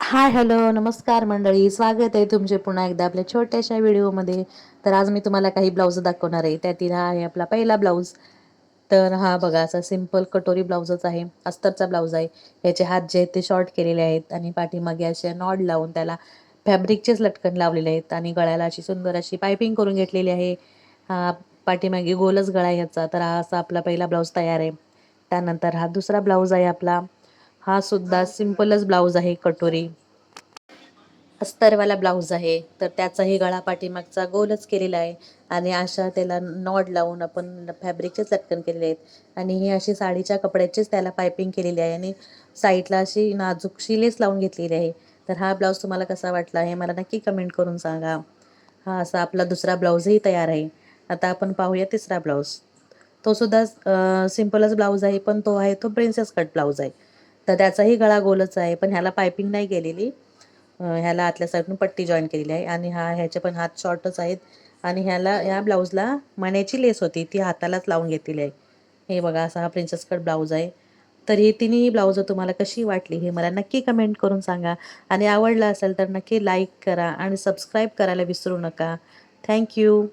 Hi hello नमस्कार मंडळी, स्वागत आहे तुमचे पुन्हा एकदा आपल्या छोट्याशा व्हिडिओमध्ये. तर आज मी तुम्हाला काही ब्लाऊज दाखवणार आहे. त्यातील हा आहे आपला पहिला ब्लाऊज. तर हा बघा, असा सिंपल कटोरी ब्लाऊजच आहे, अस्तरचा ब्लाऊज आहे. याचे हात जे आहेत ते शॉर्ट केलेले आहेत आणि पाठीमागे असे नॉड लावून त्याला फॅब्रिकचेच लटकन लावलेले आहेत आणि गळ्याला अशी सुंदर अशी पायपिंग करून घेतलेली आहे. हा पाठीमागे गोलच गळा आहे ह्याचा. तर हा असा आपला पहिला ब्लाऊज तयार आहे. त्यानंतर हा दुसरा ब्लाऊज आहे आपला. हा सुद्धा सिंपलच ब्लाऊज आहे, कटोरी अस्तरवाला ब्लाऊज आहे. तर त्याचाही गळा पाठीमागचा गोलच केलेला आहे आणि अशा त्याला नॉड लावून आपण फॅब्रिकचेच लटकन केलेले आहेत आणि ही अशी साडीच्या कपड्याचीच त्याला पायपिंग केलेली आहे आणि साईडला अशी नाजूक शिलेच लावून घेतलेली आहे. तर हा ब्लाऊज तुम्हाला कसा वाटला हे मला नक्की कमेंट करून सांगा. हा असा आपला दुसरा ब्लाऊजही तयार आहे. आता आपण पाहूया तिसरा ब्लाऊज. तो सुद्धा सिंपलच ब्लाऊज आहे, पण तो आहे तो प्रिन्सेस कट ब्लाऊज आहे. तर त्याचाही गळा गोलच आहे, पण ह्याला पायपिंग नाही केलेली. ह्याला आतल्या साईडून पट्टी जॉईन केलेली आहे आणि ह्याचे पण हात शॉर्टच आहेत आणि ह्या ब्लाऊजला मण्याची लेस होती, ती हातालाच लावून घेतलेली आहे. हे बघा, असा हा प्रिन्सेस कट ब्लाऊज आहे. तर ही तिन्ही ब्लाऊज तुम्हाला कशी वाटली हे मला नक्की कमेंट करून सांगा आणि आवडलं असेल तर नक्की लाईक करा आणि सबस्क्राईब करायला विसरू नका. थँक्यू.